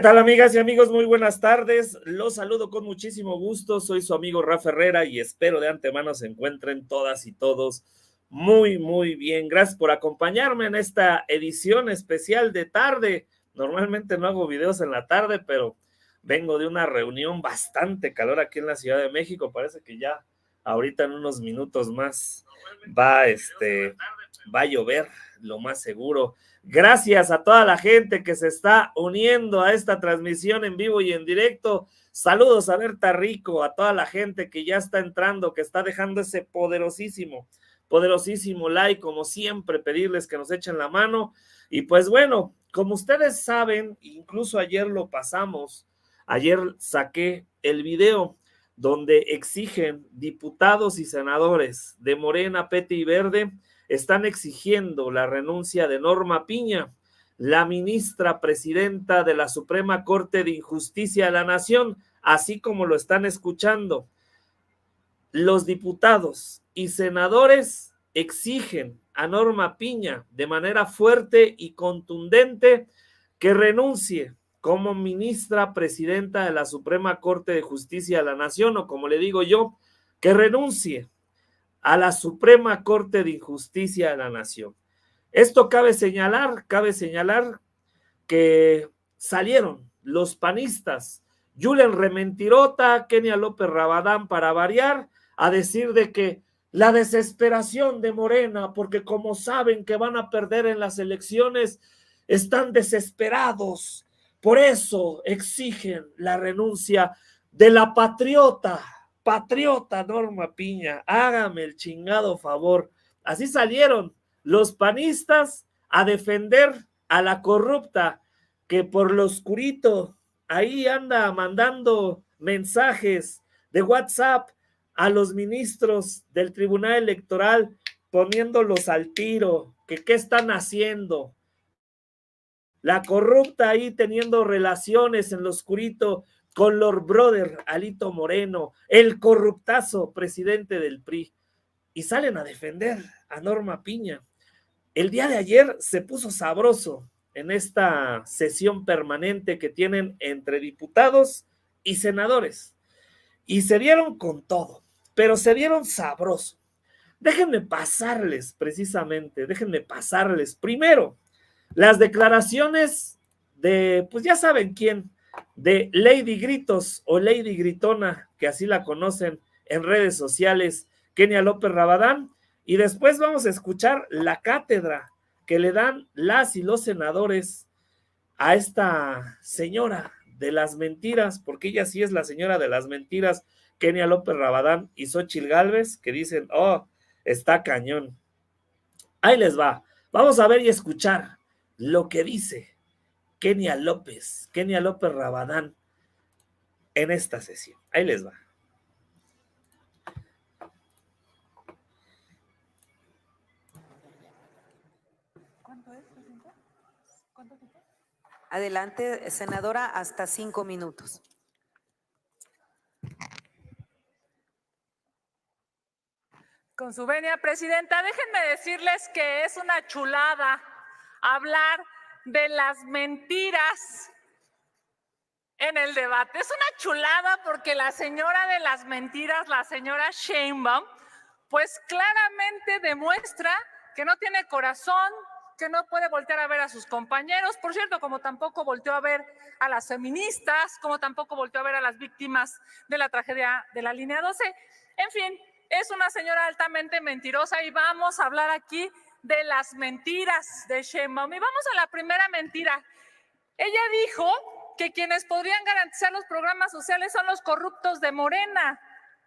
tal, amigas y amigos? Muy buenas tardes. Los saludo con muchísimo gusto. Soy su amigo Rafa Herrera y espero de antemano se encuentren todas y todos muy bien. Gracias por acompañarme en esta edición especial de tarde. Normalmente no hago videos en la tarde, pero vengo de una reunión bastante calor aquí en la Ciudad de México. Parece que ya ahorita en unos minutos más va a llover, lo más seguro. Gracias a toda la gente que se está uniendo a esta transmisión en vivo y en directo. Saludos a Berta Rico, a toda la gente que ya está entrando, que está dejando ese poderosísimo like, como siempre, pedirles que nos echen la mano. Y pues bueno, como ustedes saben, incluso ayer lo pasamos, ayer saqué el video donde exigen diputados y senadores de Morena, PT y Verde, están exigiendo la renuncia de Norma Piña, la ministra presidenta de la Suprema Corte de Justicia de la Nación, así como lo están escuchando. Los diputados y senadores exigen a Norma Piña de manera fuerte y contundente que renuncie como ministra presidenta de la Suprema Corte de Justicia de la Nación, o como le digo yo, que renuncie a la Suprema Corte de Justicia de la Nación. Esto cabe señalar que salieron los panistas, Julen Rementirota, Kenia López Rabadán, para variar, a decir de que la desesperación de Morena, porque como saben que van a perder en las elecciones, están desesperados, por eso exigen la renuncia de la patriota Norma Piña. Hágame el chingado favor. Así salieron los panistas a defender a la corrupta que por lo oscurito ahí anda mandando mensajes de WhatsApp a los ministros del Tribunal Electoral poniéndolos al tiro, que qué están haciendo. La corrupta ahí teniendo relaciones en lo oscurito con Lord Brother Alito Moreno, el corruptazo presidente del PRI, y salen a defender a Norma Piña. El día de ayer se puso sabroso en esta sesión permanente que tienen entre diputados y senadores, y se dieron con todo, pero se dieron sabroso. Déjenme pasarles primero las declaraciones de, pues ya saben quién, de Lady Gritos o Lady Gritona, que así la conocen en redes sociales, Kenia López Rabadán, y después vamos a escuchar la cátedra que le dan las y los senadores a esta señora de las mentiras, porque ella sí es la señora de las mentiras, Kenia López Rabadán y Xóchitl Gálvez, que dicen, oh, está cañón. Ahí les va. Vamos a ver y escuchar lo que dice Kenia López Rabadán en esta sesión. Ahí les va. ¿Cuánto tiempo? Adelante, senadora, hasta 5 minutos. Con su venia, presidenta, déjenme decirles que es una chulada hablar de las mentiras en el debate. Es una chulada porque la señora de las mentiras, la señora Sheinbaum, pues claramente demuestra que no tiene corazón, que no puede voltear a ver a sus compañeros, por cierto, como tampoco volteó a ver a las feministas, como tampoco volteó a ver a las víctimas de la tragedia de la línea 12. En fin, es una señora altamente mentirosa y vamos a hablar aquí de las mentiras de Sheinbaum. Y vamos a la primera mentira. Ella dijo que quienes podrían garantizar los programas sociales son los corruptos de Morena.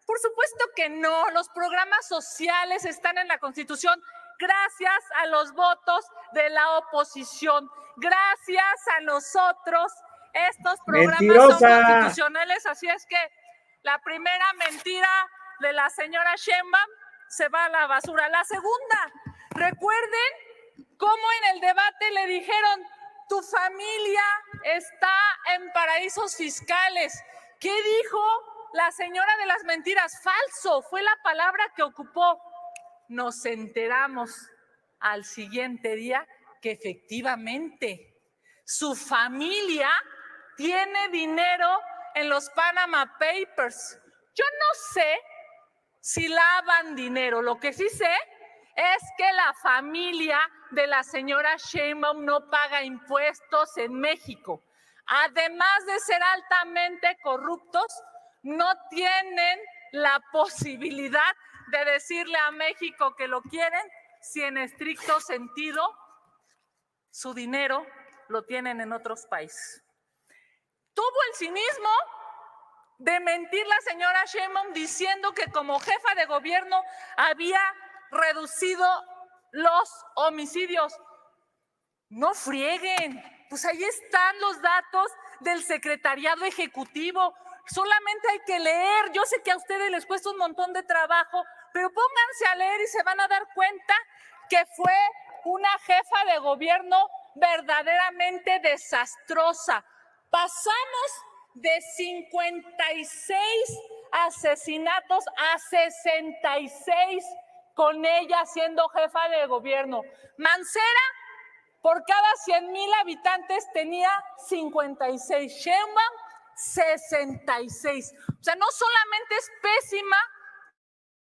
Por supuesto que no, los programas sociales están en la Constitución gracias a los votos de la oposición. Gracias a nosotros, estos programas son constitucionales, así es que la primera mentira de la señora Sheinbaum se va a la basura. La segunda, recuerden cómo en el debate le dijeron, tu familia está en paraísos fiscales. ¿Qué dijo la señora de las mentiras? Falso, fue la palabra que ocupó. Nos enteramos al siguiente día que efectivamente su familia tiene dinero en los Panama Papers. Yo no sé si lavan dinero. Lo que sí sé es que la familia de la señora Sheinbaum no paga impuestos en México. Además de ser altamente corruptos, no tienen la posibilidad de decirle a México que lo quieren si en estricto sentido su dinero lo tienen en otros países. Tuvo el cinismo de mentir la señora Sheinbaum diciendo que como jefa de gobierno había reducido los homicidios. No frieguen, pues ahí están los datos del Secretariado Ejecutivo. Solamente hay que leer. Yo sé que a ustedes les cuesta un montón de trabajo, pero pónganse a leer y se van a dar cuenta que fue una jefa de gobierno verdaderamente desastrosa. Pasamos de 56 asesinatos a 66 con ella siendo jefa de gobierno. Mancera, por cada 100,000 habitantes tenía 56. Sheinbaum, 66. O sea, no solamente es pésima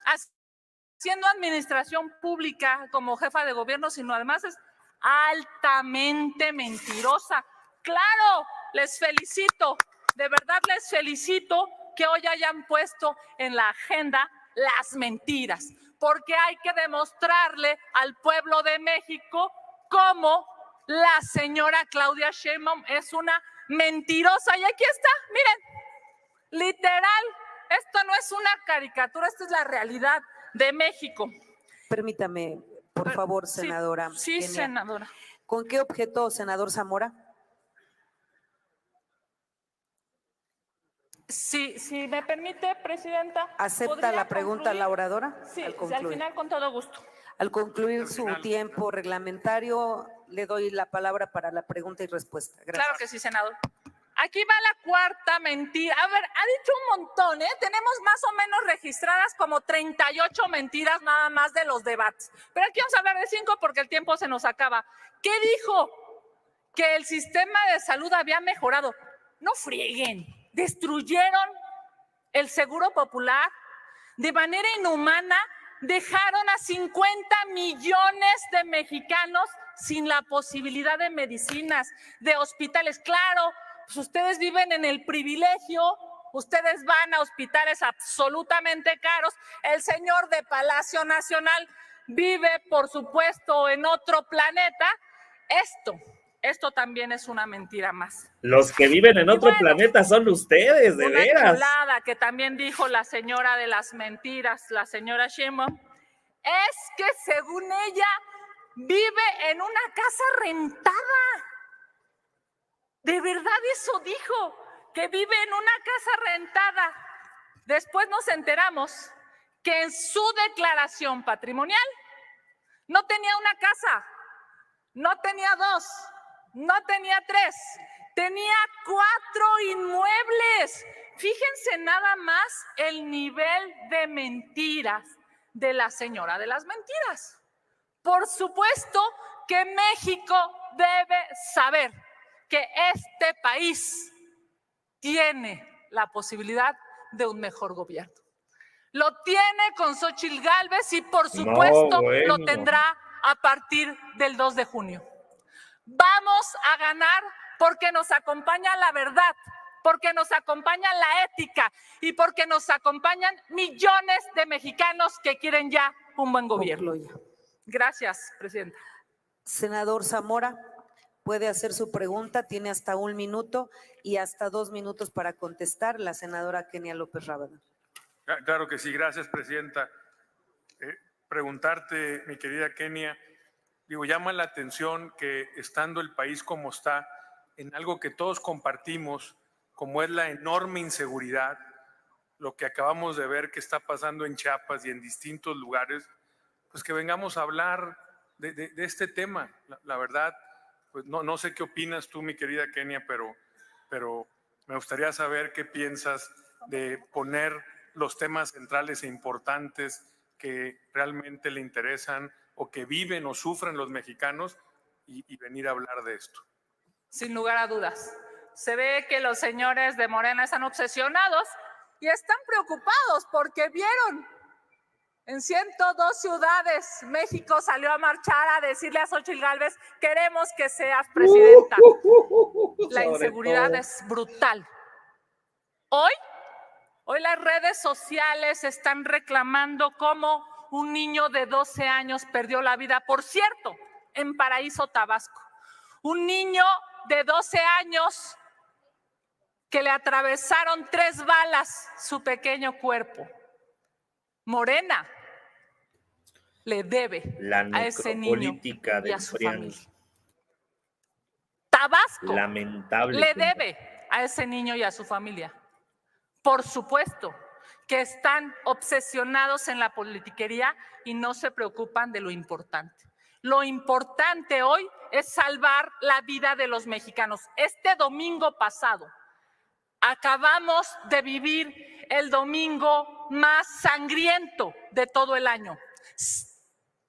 haciendo administración pública como jefa de gobierno, sino además es altamente mentirosa. Claro, les felicito, de verdad les felicito que hoy hayan puesto en la agenda las mentiras, porque hay que demostrarle al pueblo de México cómo la señora Claudia Sheinbaum es una mentirosa. Y aquí está, miren, literal, esto no es una caricatura, esta es la realidad de México. Permítame, por favor, senadora. Sí, senadora. ¿Con qué objeto, senador Zamora? Sí, si me permite, presidenta. ¿Acepta la pregunta la oradora? Sí, al final con todo gusto. Al concluir su tiempo reglamentario, le doy la palabra para la pregunta y respuesta. Gracias. Claro que sí, senador. Aquí va la cuarta mentira. A ver, ha dicho un montón, ¿eh? Tenemos más o menos registradas como 38 mentiras nada más de los debates. Pero aquí vamos a hablar de 5 porque el tiempo se nos acaba. ¿Qué dijo? Que el sistema de salud había mejorado. No frieguen. Destruyeron el Seguro Popular de manera inhumana. Dejaron a 50 millones de mexicanos sin la posibilidad de medicinas, de hospitales. Claro, pues ustedes viven en el privilegio, ustedes van a hospitales absolutamente caros. El señor de Palacio Nacional vive, por supuesto, en otro planeta. Esto también es una mentira más. Los que viven en otro planeta son ustedes, de veras. Una chulada que también dijo la señora de las mentiras, la señora Sheinbaum, es que según ella vive en una casa rentada. De verdad eso dijo, que vive en una casa rentada. Después nos enteramos que en su declaración patrimonial no tenía una casa, no tenía 2, no tenía 3, tenía 4 inmuebles. Fíjense nada más el nivel de mentiras de la señora de las mentiras. Por supuesto que México debe saber que este país tiene la posibilidad de un mejor gobierno. Lo tiene con Xóchitl Gálvez y por supuesto lo tendrá a partir del 2 de junio. Vamos a ganar porque nos acompaña la verdad, porque nos acompaña la ética y porque nos acompañan millones de mexicanos que quieren ya un buen gobierno. Gracias, presidenta. Senador Zamora, puede hacer su pregunta, tiene hasta 1 minuto y hasta 2 minutos para contestar. La senadora Kenia López Rábada. Claro que sí, gracias, presidenta. Preguntarte, mi querida Kenia, llama la atención que estando el país como está, en algo que todos compartimos, como es la enorme inseguridad, lo que acabamos de ver que está pasando en Chiapas y en distintos lugares, pues que vengamos a hablar de este tema. La verdad, pues no sé qué opinas tú, mi querida Kenia, pero me gustaría saber qué piensas de poner los temas centrales e importantes que realmente le interesan o que viven o sufren los mexicanos y venir a hablar de esto. Sin lugar a dudas. se ve que los señores de Morena están obsesionados y están preocupados porque vieron en 102 ciudades, México salió a marchar a decirle a Xóchitl Gálvez, queremos que seas presidenta. La inseguridad es brutal. Hoy las redes sociales están reclamando cómo un niño de 12 años perdió la vida, por cierto, en Paraíso, Tabasco. Un niño de 12 años que le atravesaron 3 balas su pequeño cuerpo. Morena le debe a ese niño y a su familia. Tabasco le debe a ese niño y a su familia. Por supuesto que están obsesionados en la politiquería y no se preocupan de lo importante. Lo importante hoy es salvar la vida de los mexicanos. Este domingo pasado acabamos de vivir el domingo más sangriento de todo el año.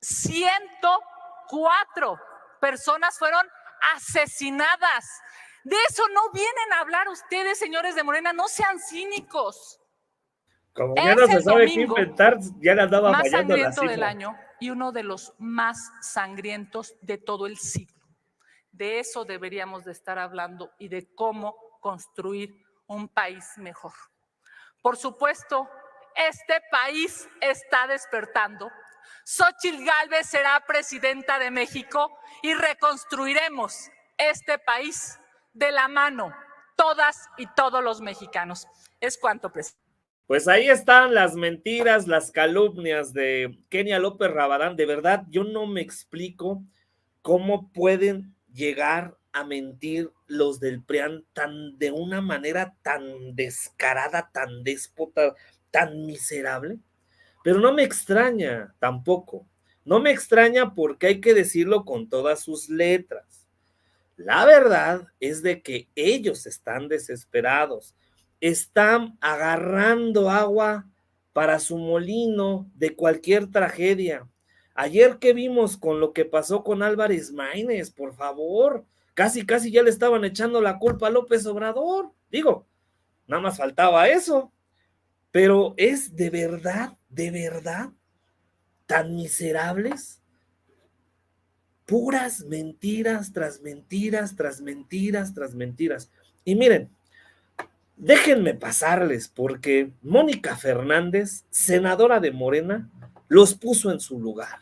104 personas fueron asesinadas. De eso no vienen a hablar ustedes, señores de Morena, no sean cínicos. Como ya no se sabe qué inventar, ya le andaba más fallando la sangriento cifra. del año y uno de los más sangrientos de todo el siglo. De eso deberíamos de estar hablando y de cómo construir un país mejor. Por supuesto, este país está despertando. Xóchitl Gálvez será presidenta de México y reconstruiremos este país de la mano, todas y todos los mexicanos. Es cuanto, presidente. Pues ahí están las mentiras, las calumnias de Kenia López Rabadán. De verdad, yo no me explico cómo pueden llegar a mentir los del PRIAN de una manera tan descarada, tan déspota, tan miserable. Pero no me extraña tampoco. No me extraña porque hay que decirlo con todas sus letras. La verdad es de que ellos están desesperados. Están agarrando agua para su molino de cualquier tragedia. Ayer que vimos con lo que pasó con Álvarez Maínez, por favor, casi ya le estaban echando la culpa a López Obrador. Digo, nada más faltaba eso. Pero es de verdad, tan miserables. Puras mentiras tras mentiras, tras mentiras, tras mentiras. Y miren, déjenme pasarles porque Mónica Fernández, senadora de Morena, los puso en su lugar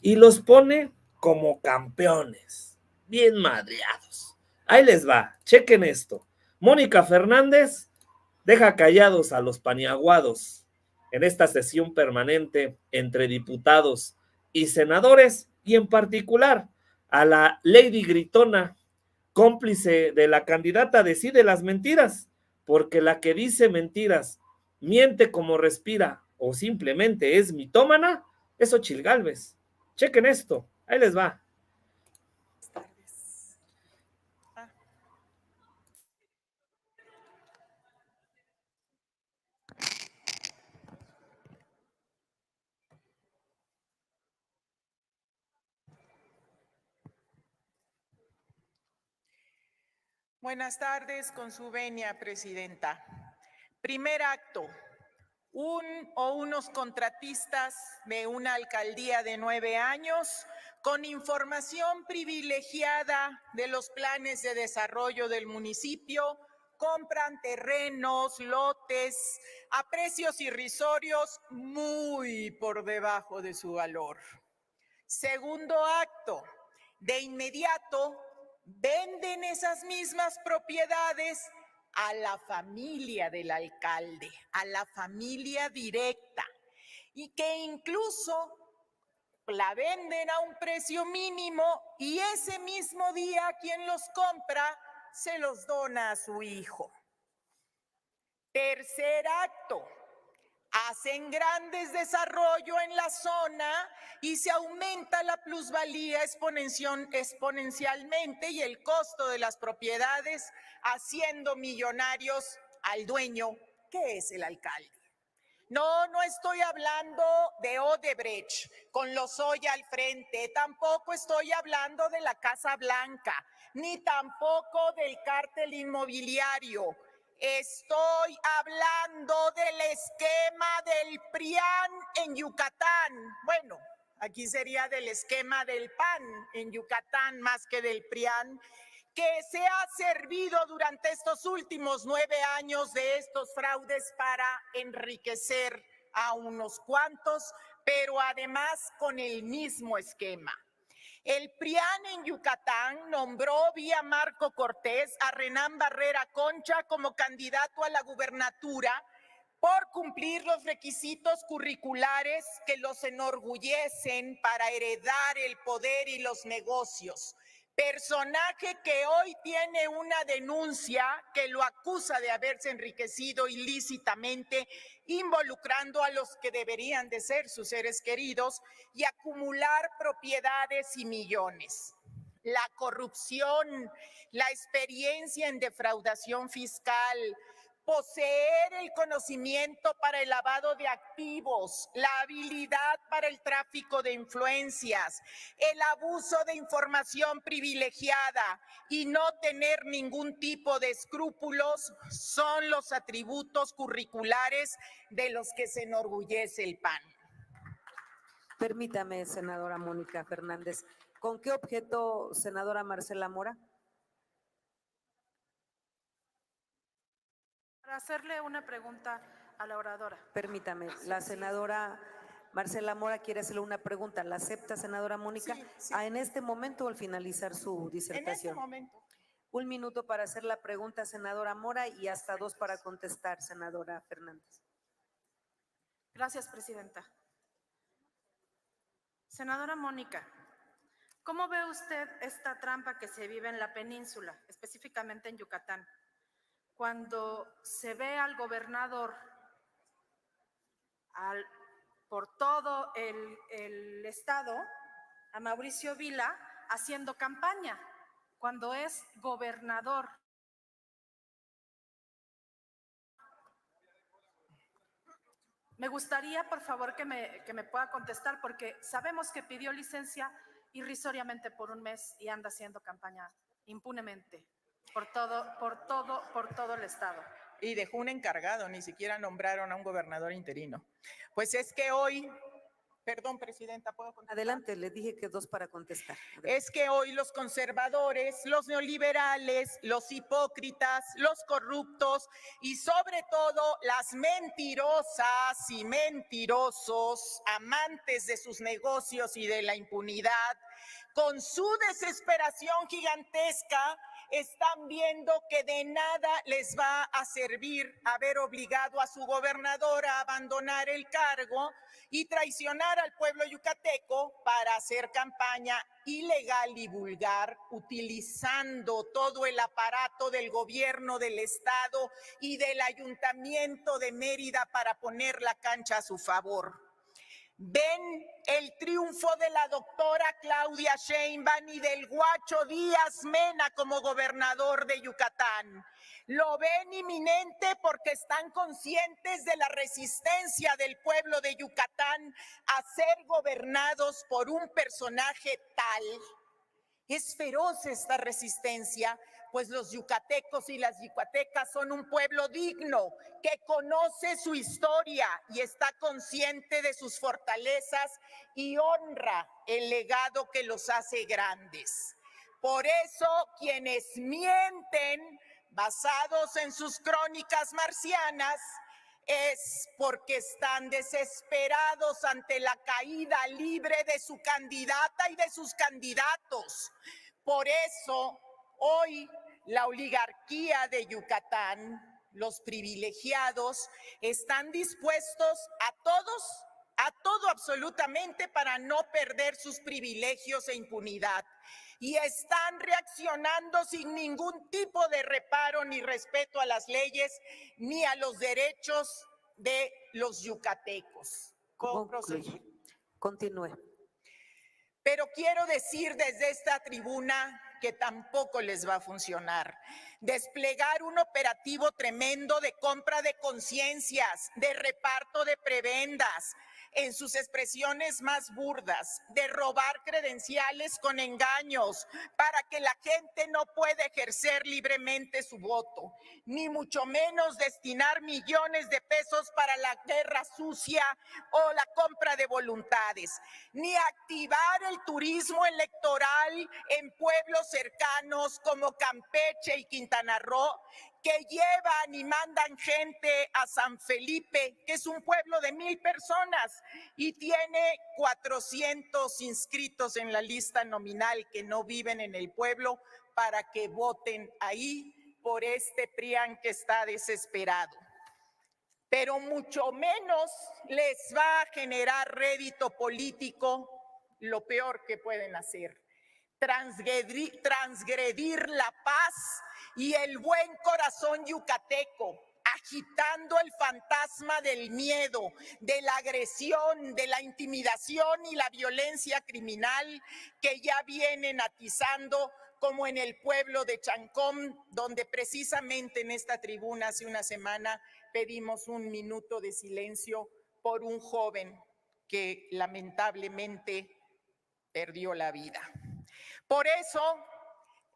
y los pone como campeones, bien madreados. Ahí les va, chequen esto. Mónica Fernández deja callados a los paniaguados en esta sesión permanente entre diputados y senadores y en particular a la Lady Gritona, cómplice de la candidata Decide las Mentiras, porque la que dice mentiras, miente como respira o simplemente es mitómana, es Xóchitl Gálvez. Chequen esto, ahí les va. Buenas tardes, con su venia, presidenta. Primer acto, unos contratistas de una alcaldía de 9 años con información privilegiada de los planes de desarrollo del municipio, compran terrenos, lotes a precios irrisorios muy por debajo de su valor. Segundo acto, de inmediato venden esas mismas propiedades a la familia del alcalde, a la familia directa, y que incluso la venden a un precio mínimo y ese mismo día quien los compra se los dona a su hijo. Tercer acto, hacen grandes desarrollos en la zona y se aumenta la plusvalía exponencialmente y el costo de las propiedades, haciendo millonarios al dueño, que es el alcalde. No estoy hablando de Odebrecht con Lozoya al frente, tampoco estoy hablando de la Casa Blanca, ni tampoco del cártel inmobiliario. Estoy hablando del esquema del PRIAN en Yucatán. Bueno, aquí sería del esquema del PAN en Yucatán más que del PRIAN, que se ha servido durante estos últimos 9 años de estos fraudes para enriquecer a unos cuantos, pero además con el mismo esquema. El PRIAN en Yucatán nombró vía Marco Cortés a Renán Barrera Concha como candidato a la gubernatura por cumplir los requisitos curriculares que los enorgullecen para heredar el poder y los negocios. Personaje que hoy tiene una denuncia que lo acusa de haberse enriquecido ilícitamente, involucrando a los que deberían de ser sus seres queridos y acumular propiedades y millones. La corrupción, la experiencia en defraudación fiscal, poseer el conocimiento para el lavado de activos, la habilidad para el tráfico de influencias, el abuso de información privilegiada y no tener ningún tipo de escrúpulos son los atributos curriculares de los que se enorgullece el PAN. Permítame, senadora Mónica Fernández. ¿Con qué objeto, senadora Marcela Mora? Para hacerle una pregunta a la oradora. Permítame, la senadora Marcela Mora quiere hacerle una pregunta. ¿La acepta, senadora Mónica? Sí. ¿En este momento o al finalizar su disertación? En este momento. 1 minuto para hacer la pregunta, senadora Mora, y hasta 2 para contestar, senadora Fernández. Gracias, presidenta. Senadora Mónica, ¿cómo ve usted esta trampa que se vive en la península, específicamente en Yucatán? Cuando se ve al gobernador por todo el estado, a Mauricio Vila, haciendo campaña, cuando es gobernador. Me gustaría, por favor, que me pueda contestar, porque sabemos que pidió licencia irrisoriamente por 1 mes y anda haciendo campaña impunemente por todo el estado. Y dejó un encargado, ni siquiera nombraron a un gobernador interino. Pues es que hoy, perdón, presidenta, ¿puedo contestar? Adelante, le dije que 2 para contestar. Es que hoy los conservadores, los neoliberales, los hipócritas, los corruptos y sobre todo las mentirosas y mentirosos, amantes de sus negocios y de la impunidad, con su desesperación gigantesca, están viendo que de nada les va a servir haber obligado a su gobernador a abandonar el cargo y traicionar al pueblo yucateco para hacer campaña ilegal y vulgar, utilizando todo el aparato del gobierno del estado y del ayuntamiento de Mérida para poner la cancha a su favor. Ven el triunfo de la doctora Claudia Sheinbaum y del Guacho Díaz Mena como gobernador de Yucatán. Lo ven inminente porque están conscientes de la resistencia del pueblo de Yucatán a ser gobernados por un personaje tal. Es feroz esta resistencia, pues los yucatecos y las yucatecas son un pueblo digno que conoce su historia y está consciente de sus fortalezas y honra el legado que los hace grandes. Por eso, quienes mienten, basados en sus crónicas marcianas, es porque están desesperados ante la caída libre de su candidata y de sus candidatos. Por eso, hoy la oligarquía de Yucatán, los privilegiados, están dispuestos a todo absolutamente para no perder sus privilegios e impunidad. Y están reaccionando sin ningún tipo de reparo ni respeto a las leyes ni a los derechos de los yucatecos. ¿Puedo proseguir? Continúe. Pero quiero decir desde esta tribuna que tampoco les va a funcionar. desplegar un operativo tremendo de compra de conciencias, de reparto de prebendas, en sus expresiones más burdas, de robar credenciales con engaños para que la gente no pueda ejercer libremente su voto, ni mucho menos destinar millones de pesos para la guerra sucia o la compra de voluntades, ni activar el turismo electoral en pueblos cercanos como Campeche y Quintana Roo, que llevan y mandan gente a San Felipe, que es un pueblo de 1,000 personas y tiene 400 inscritos en la lista nominal que no viven en el pueblo para que voten ahí por este PRIAN que está desesperado. Pero mucho menos les va a generar rédito político lo peor que pueden hacer: transgredir la paz y el buen corazón yucateco, agitando el fantasma del miedo, de la agresión, de la intimidación y la violencia criminal que ya vienen atizando, como en el pueblo de Chancón, donde precisamente en esta tribuna hace una semana pedimos 1 minuto de silencio por un joven que lamentablemente perdió la vida. Por eso,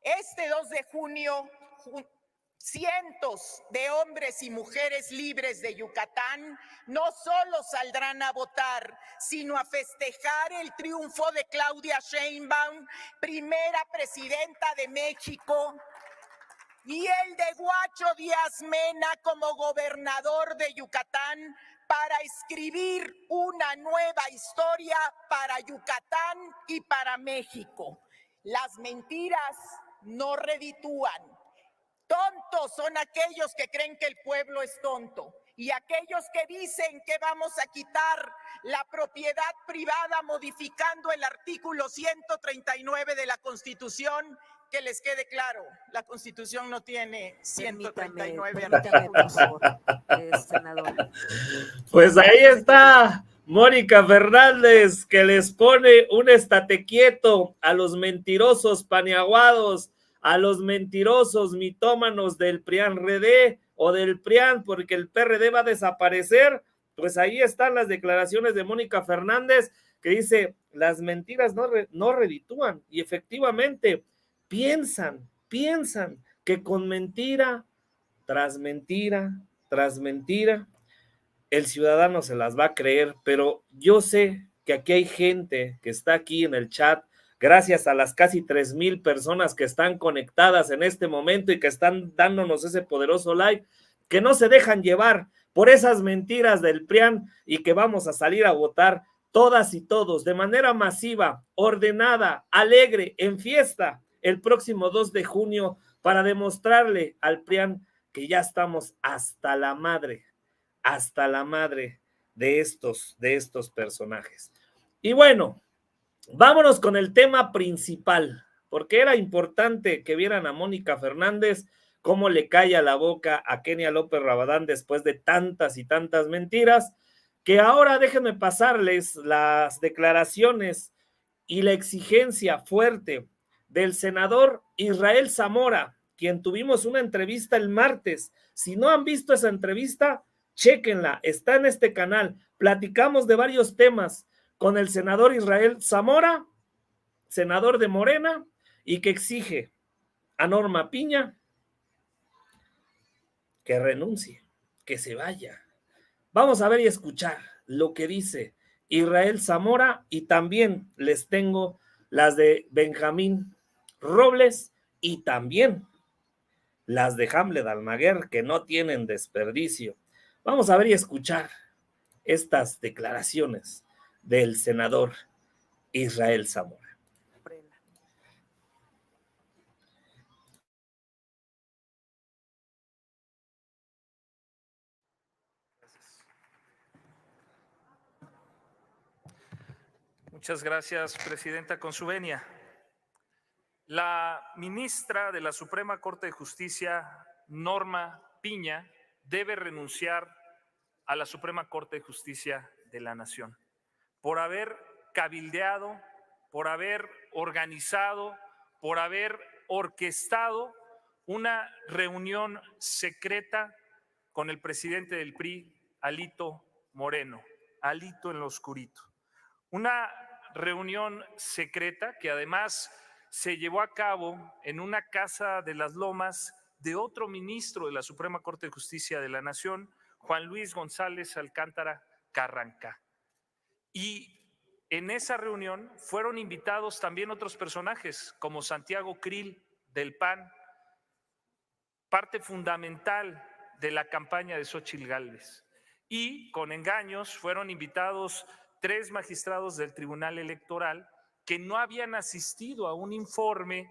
este 2 de junio, cientos de hombres y mujeres libres de Yucatán no solo saldrán a votar, sino a festejar el triunfo de Claudia Sheinbaum, primera presidenta de México, y el de Guacho Díaz Mena como gobernador de Yucatán, para escribir una nueva historia para Yucatán y para México. Las mentiras no reditúan. Tontos son aquellos que creen que el pueblo es tonto, y aquellos que dicen que vamos a quitar la propiedad privada modificando el artículo 139 de la Constitución. Que les quede claro, la Constitución no tiene 139 permítame, por favor, senadora. Pues ahí está Mónica Fernández, que les pone un estate quieto a los mentirosos paneaguados, a los mentirosos mitómanos del PRIAN-RD o del PRIAN, porque el PRD va a desaparecer. Pues ahí están las declaraciones de Mónica Fernández, que dice: las mentiras no reditúan, y efectivamente piensan que con mentira tras mentira tras mentira el ciudadano se las va a creer. Pero yo sé que aquí hay gente que está aquí en el chat, gracias a las casi 3,000 personas que están conectadas en este momento y que están dándonos ese poderoso like, que no se dejan llevar por esas mentiras del PRIAN y que vamos a salir a votar todas y todos de manera masiva, ordenada, alegre, en fiesta, el próximo 2 de junio para demostrarle al PRIAN que ya estamos hasta la madre de estos personajes. Y bueno, vámonos con el tema principal, porque era importante que vieran a Mónica Fernández cómo le calla la boca a Kenia López Rabadán después de tantas y tantas mentiras, que ahora déjenme pasarles las declaraciones y la exigencia fuerte del senador Israel Zamora, quien tuvimos una entrevista el martes. Si no han visto esa entrevista, chéquenla, está en este canal. Platicamos de varios temas con el senador Israel Zamora, senador de Morena, y que exige a Norma Piña que renuncie, que se vaya. Vamos a ver y escuchar lo que dice Israel Zamora, y también les tengo las de Benjamín Robles y también las de Hamlet Almaguer, que no tienen desperdicio. Vamos a ver y escuchar estas declaraciones del senador Israel Zamora. Muchas gracias, presidenta. Con su venia. La ministra de la Suprema Corte de Justicia, Norma Piña, debe renunciar a la Suprema Corte de Justicia de la Nación por haber cabildeado, por haber organizado, por haber orquestado una reunión secreta con el presidente del PRI, Alito Moreno, Alito en lo oscurito. Una reunión secreta que además se llevó a cabo en una casa de las Lomas de otro ministro de la Suprema Corte de Justicia de la Nación, Juan Luis González Alcántara Carranca. Y en esa reunión fueron invitados también otros personajes, como Santiago Krill del PAN, parte fundamental de la campaña de Xóchitl Gálvez. Y con engaños fueron invitados 3 magistrados del Tribunal Electoral que no habían asistido a un informe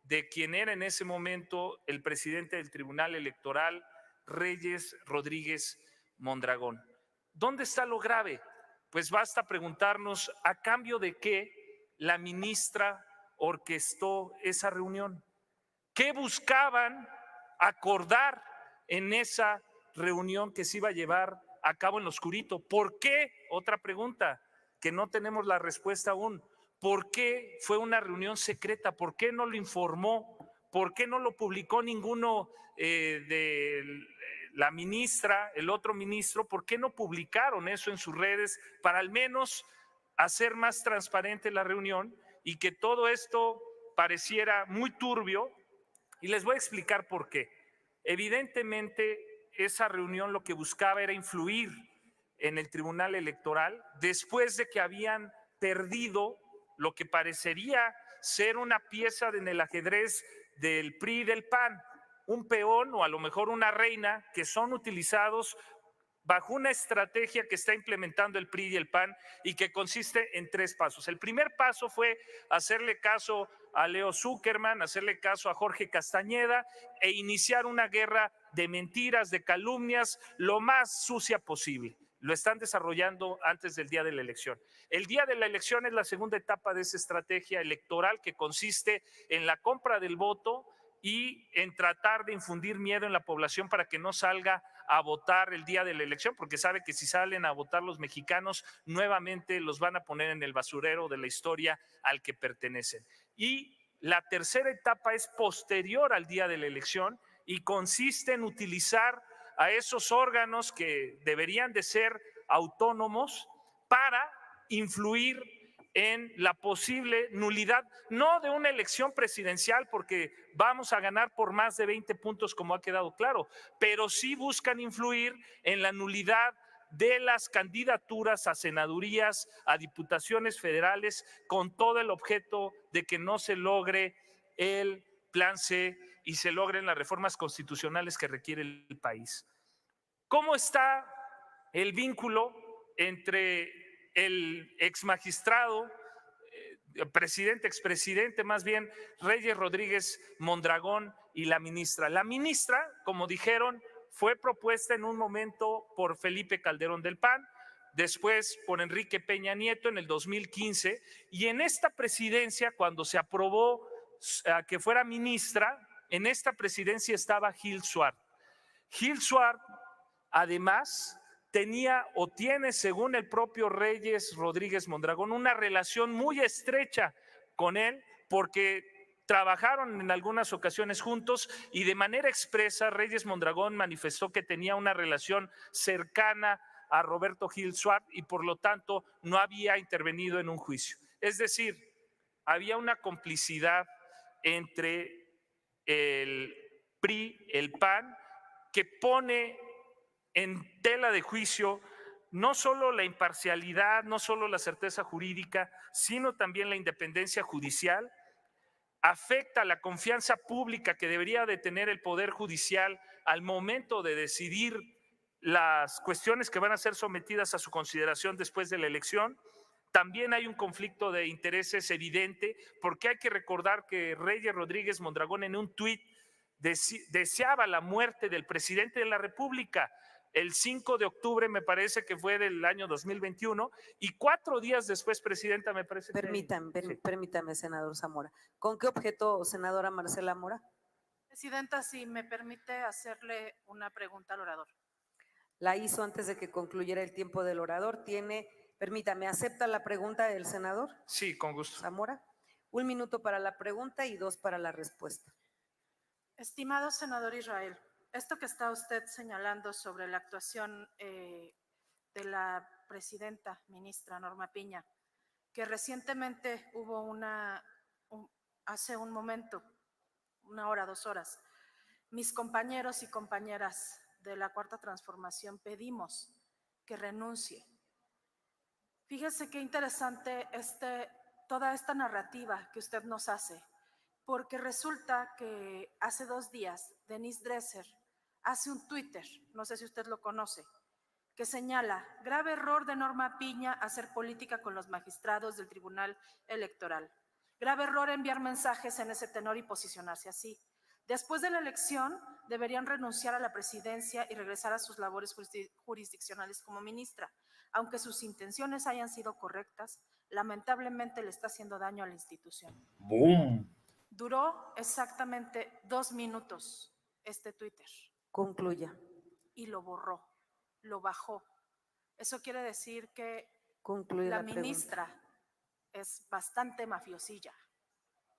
de quien era en ese momento el presidente del Tribunal Electoral, Reyes Rodríguez Mondragón. ¿Dónde está lo grave? Pues basta preguntarnos a cambio de qué la ministra orquestó esa reunión. ¿Qué buscaban acordar en esa reunión que se iba a llevar a cabo en lo oscurito? ¿Por qué? Otra pregunta que no tenemos la respuesta aún. ¿Por qué fue una reunión secreta? ¿Por qué no lo informó? ¿Por qué no lo publicó ninguno de la ministra, el otro ministro? ¿Por qué no publicaron eso en sus redes para al menos hacer más transparente la reunión y que todo esto pareciera muy turbio? Y les voy a explicar por qué. Evidentemente, esa reunión lo que buscaba era influir en el Tribunal Electoral después de que habían perdido lo que parecería ser una pieza en el ajedrez del PRI y del PAN, un peón o a lo mejor una reina que son utilizados bajo una estrategia que está implementando el PRI y el PAN y que consiste en 3 pasos. El primer paso fue hacerle caso a Leo Zuckerman, hacerle caso a Jorge Castañeda e iniciar una guerra de mentiras, de calumnias, lo más sucia posible. Lo están desarrollando antes del día de la elección. El día de la elección es la segunda etapa de esa estrategia electoral que consiste en la compra del voto y en tratar de infundir miedo en la población para que no salga a votar el día de la elección, porque sabe que si salen a votar los mexicanos, nuevamente los van a poner en el basurero de la historia al que pertenecen. Y la tercera etapa es posterior al día de la elección y consiste en utilizar a esos órganos que deberían de ser autónomos para influir en la posible nulidad, no de una elección presidencial, porque vamos a ganar por más de 20 puntos, como ha quedado claro, pero sí buscan influir en la nulidad de las candidaturas a senadurías, a diputaciones federales, con todo el objeto de que no se logre el plan C y se logren las reformas constitucionales que requiere el país. ¿Cómo está el vínculo entre el exmagistrado, expresidente más bien, Reyes Rodríguez Mondragón y la ministra? La ministra, como dijeron, fue propuesta en un momento por Felipe Calderón del PAN, después por Enrique Peña Nieto en el 2015, y en esta presidencia, cuando se aprobó que fuera ministra, en esta presidencia estaba Gil Suart. Gil Suart, además, tenía o tiene, según el propio Reyes Rodríguez Mondragón, una relación muy estrecha con él porque trabajaron en algunas ocasiones juntos y de manera expresa Reyes Mondragón manifestó que tenía una relación cercana a Roberto Gil Suart y por lo tanto no había intervenido en un juicio. Es decir, había una complicidad entre el PRI, el PAN, que pone en tela de juicio no solo la imparcialidad, no solo la certeza jurídica, sino también la independencia judicial, afecta la confianza pública que debería de tener el Poder Judicial al momento de decidir las cuestiones que van a ser sometidas a su consideración después de la elección. También hay un conflicto de intereses evidente, porque hay que recordar que Reyes Rodríguez Mondragón en un tuit deseaba la muerte del presidente de la República el 5 de octubre, me parece que fue del año 2021, y 4 días después, presidenta, me parece Permítame, senador Zamora. ¿Con qué objeto, senadora Marcela Mora? Presidenta, si me permite hacerle una pregunta al orador. La hizo antes de que concluyera el tiempo del orador. Permítame, ¿acepta la pregunta del senador? Sí, con gusto. Zamora. 1 minuto para la pregunta y 2 para la respuesta. Estimado senador Israel, esto que está usted señalando sobre la actuación de la presidenta ministra Norma Piña, que recientemente hubo hace un momento, 1 hora, 2 horas, mis compañeros y compañeras de la Cuarta Transformación pedimos que renuncie. Fíjese qué interesante toda esta narrativa que usted nos hace, porque resulta que hace 2 días Denise Dresser hace un Twitter, no sé si usted lo conoce, que señala: grave error de Norma Piña hacer política con los magistrados del Tribunal Electoral. Grave error enviar mensajes en ese tenor y posicionarse así. Después de la elección, deberían renunciar a la presidencia y regresar a sus labores jurisdiccionales como ministra. Aunque sus intenciones hayan sido correctas, lamentablemente le está haciendo daño a la institución. ¡Boom! Duró exactamente 2 minutos este Twitter. Concluya. Y lo borró, lo bajó. Eso quiere decir que Concluye la la ministra pregunta. es bastante mafiosilla,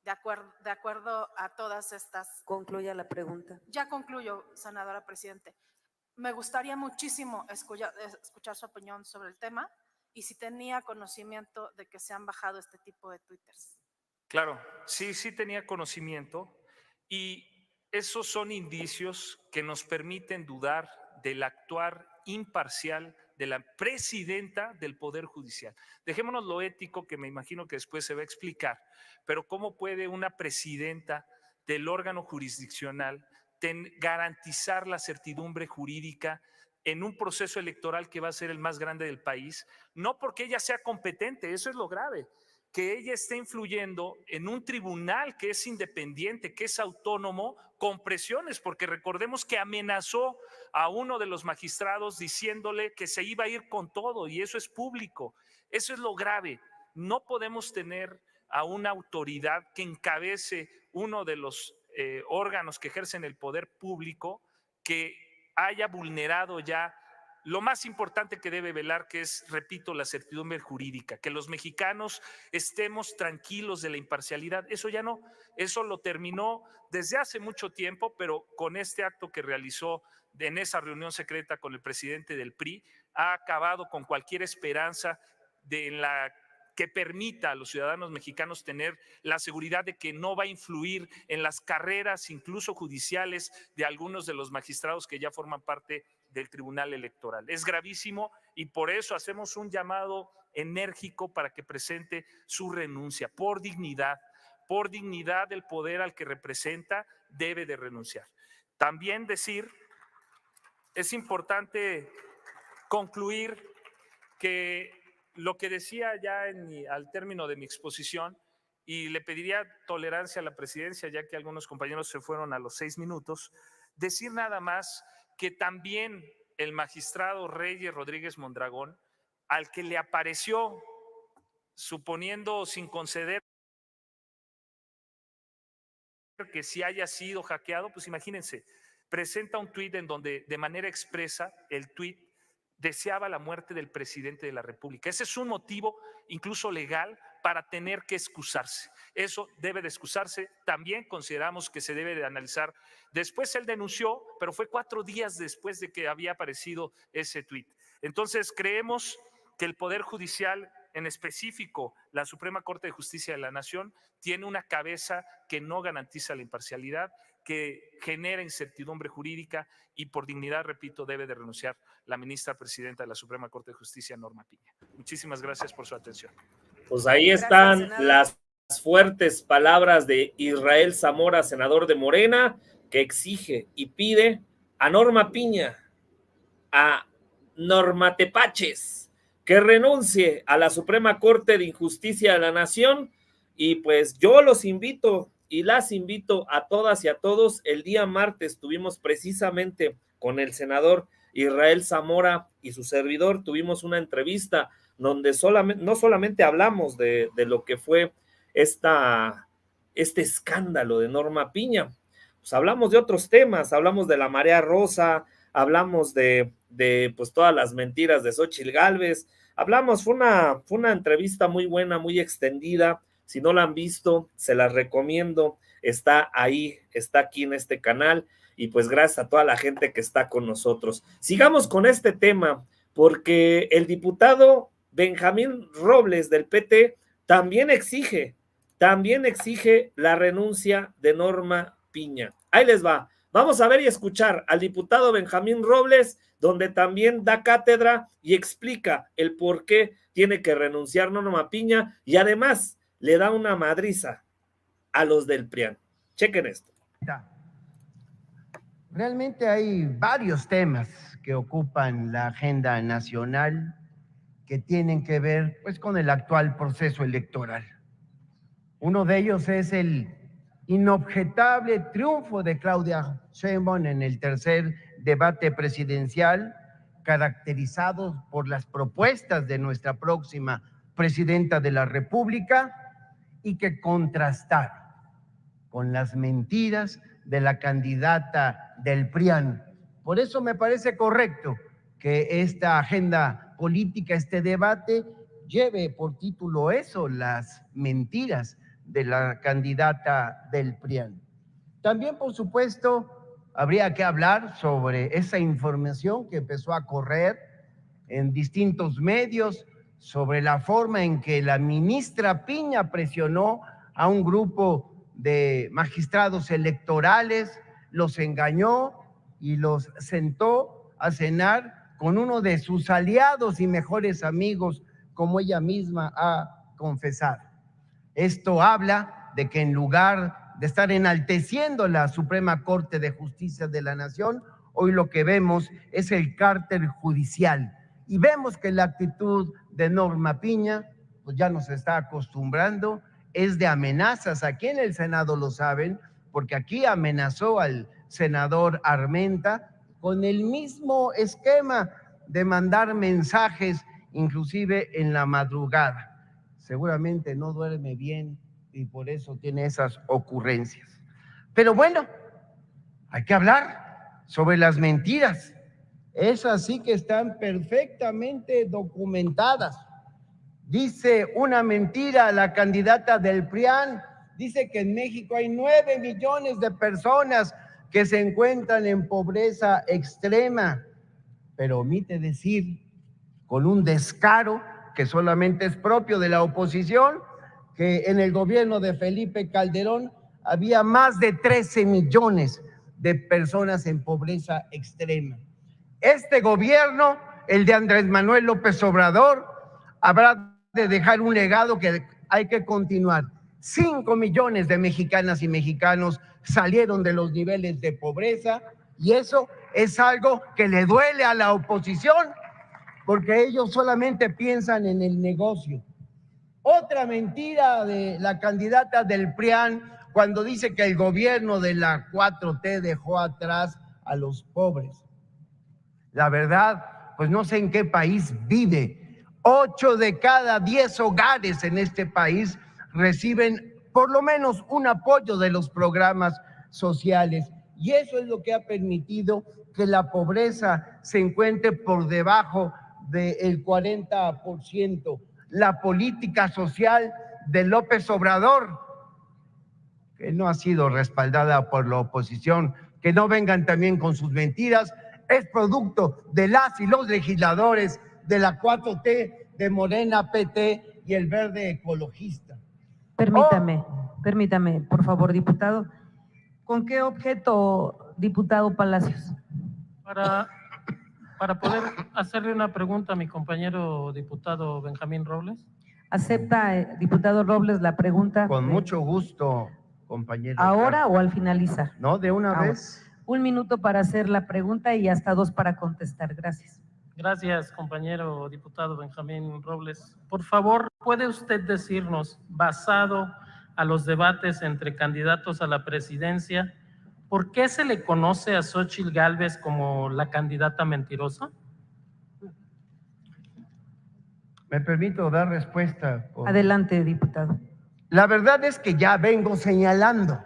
de acuerdo a todas estas. Concluya la pregunta. Ya concluyo, senadora presidente. Me gustaría muchísimo escuchar su opinión sobre el tema y si tenía conocimiento de que se han bajado este tipo de twitters. Claro, sí tenía conocimiento, y esos son indicios que nos permiten dudar del actuar imparcial de la presidenta del Poder Judicial. Dejémonos lo ético, que me imagino que después se va a explicar, pero ¿cómo puede una presidenta del órgano jurisdiccional garantizar la certidumbre jurídica en un proceso electoral que va a ser el más grande del país? No porque ella sea competente, eso es lo grave, que ella esté influyendo en un tribunal que es independiente, que es autónomo, con presiones, porque recordemos que amenazó a uno de los magistrados diciéndole que se iba a ir con todo, y eso es público. Eso es lo grave. No podemos tener a una autoridad que encabece uno de los órganos que ejercen el poder público que haya vulnerado ya lo más importante que debe velar, que es, repito, la certidumbre jurídica, que los mexicanos estemos tranquilos de la imparcialidad. Eso ya no, eso lo terminó desde hace mucho tiempo, pero con este acto que realizó en esa reunión secreta con el presidente del PRI, ha acabado con cualquier esperanza que permita a los ciudadanos mexicanos tener la seguridad de que no va a influir en las carreras, incluso judiciales, de algunos de los magistrados que ya forman parte del Tribunal Electoral. Es gravísimo, y por eso hacemos un llamado enérgico para que presente su renuncia. Por dignidad del poder al que representa, debe de renunciar. También decir, es importante concluir que lo que decía ya al término de mi exposición, y le pediría tolerancia a la presidencia, ya que algunos compañeros se fueron a los 6 minutos, decir nada más que también el magistrado Reyes Rodríguez Mondragón, al que le apareció, suponiendo sin conceder que sí haya sido hackeado, pues imagínense, presenta un tuit en donde de manera expresa el tuit deseaba la muerte del presidente de la República. Ese es un motivo incluso legal para tener que excusarse. Eso debe de excusarse. También consideramos que se debe de analizar. Después él denunció, pero fue 4 días después de que había aparecido ese tuit. Entonces creemos que el Poder Judicial, en específico la Suprema Corte de Justicia de la Nación, tiene una cabeza que no garantiza la imparcialidad, que genera incertidumbre jurídica, y por dignidad, repito, debe de renunciar la ministra presidenta de la Suprema Corte de Justicia, Norma Piña. Muchísimas gracias por su atención. Pues ahí están las fuertes palabras de Israel Zamora, senador de Morena, que exige y pide a Norma Piña, a Norma Tepaches, que renuncie a la Suprema Corte de Justicia de la Nación. Y pues yo los invito y las invito a todas y a todos. El día martes tuvimos precisamente con el senador Israel Zamora y su servidor, tuvimos una entrevista donde no solamente hablamos de lo que fue este escándalo de Norma Piña, pues hablamos de otros temas, hablamos de la marea rosa, hablamos de pues todas las mentiras de Xóchitl Gálvez, fue una entrevista muy buena, muy extendida. Si no la han visto, se las recomiendo. está ahí, está aquí en este canal, y pues gracias a toda la gente que está con nosotros. Sigamos con este tema, porque el diputado Benjamín Robles del PT también exige la renuncia de Norma Piña. Ahí les va. Vamos a ver y escuchar al diputado Benjamín Robles, donde también da cátedra y explica el por qué tiene que renunciar Norma Piña, y además le da una madriza a los del PRIAN. Chequen esto. Realmente hay varios temas que ocupan la agenda nacional que tienen que ver pues con el actual proceso electoral. Uno de ellos es el inobjetable triunfo de Claudia Sheinbaum en el tercer debate presidencial, caracterizado por las propuestas de nuestra próxima presidenta de la República y que contrastaron con las mentiras de la candidata del PRIAN. Por eso me parece correcto que esta agenda política, este debate, lleve por título eso, las mentiras de la candidata del PRIAN. También, por supuesto, habría que hablar sobre esa información que empezó a correr en distintos medios sobre la forma en que la ministra Piña presionó a un grupo de magistrados electorales, los engañó y los sentó a cenar con uno de sus aliados y mejores amigos, como ella misma ha confesado. Esto habla de que en lugar de estar enalteciendo la Suprema Corte de Justicia de la Nación, hoy lo que vemos es el cártel judicial. Y vemos que la actitud de Norma Piña, pues ya nos está acostumbrando, es de amenazas. Aquí en el Senado lo saben, porque aquí amenazó al senador Armenta con el mismo esquema de mandar mensajes, inclusive en la madrugada. Seguramente no duerme bien y por eso tiene esas ocurrencias. Pero bueno, hay que hablar sobre las mentiras. Esas sí que están perfectamente documentadas. Dice una mentira la candidata del PRIAN, dice que en México hay 9 millones de personas que se encuentran en pobreza extrema, pero omite decir, con un descaro que solamente es propio de la oposición, que en el gobierno de Felipe Calderón había más de 13 millones de personas en pobreza extrema. Este gobierno, el de Andrés Manuel López Obrador, habrá de dejar un legado que hay que continuar. 5 millones de mexicanas y mexicanos salieron de los niveles de pobreza y eso es algo que le duele a la oposición porque ellos solamente piensan en el negocio. Otra mentira de la candidata del PRIAN cuando dice que el gobierno de la 4T dejó atrás a los pobres. La verdad, pues no sé en qué país vive. 8 de cada 10 hogares en este país reciben por lo menos un apoyo de los programas sociales y eso es lo que ha permitido que la pobreza se encuentre por debajo del 40%. La política social de López Obrador, que no ha sido respaldada por la oposición, que no vengan también con sus mentiras, es producto de las y los legisladores de la 4T, de Morena, PT y el Verde Ecologista. Permítame, por favor, diputado. ¿Con qué objeto, diputado Palacios? Para poder hacerle una pregunta a mi compañero diputado Benjamín Robles. ¿Acepta, diputado Robles, la pregunta? Con mucho gusto, compañero. ¿Ahora o al finalizar? No, de una vez. 1 minuto para hacer la pregunta y hasta 2 para contestar. Gracias. Gracias, compañero diputado Benjamín Robles. Por favor, ¿puede usted decirnos, basado a los debates entre candidatos a la presidencia, por qué se le conoce a Xóchitl Gálvez como la candidata mentirosa? ¿Me permito dar respuesta? Adelante, diputado. La verdad es que ya vengo señalando.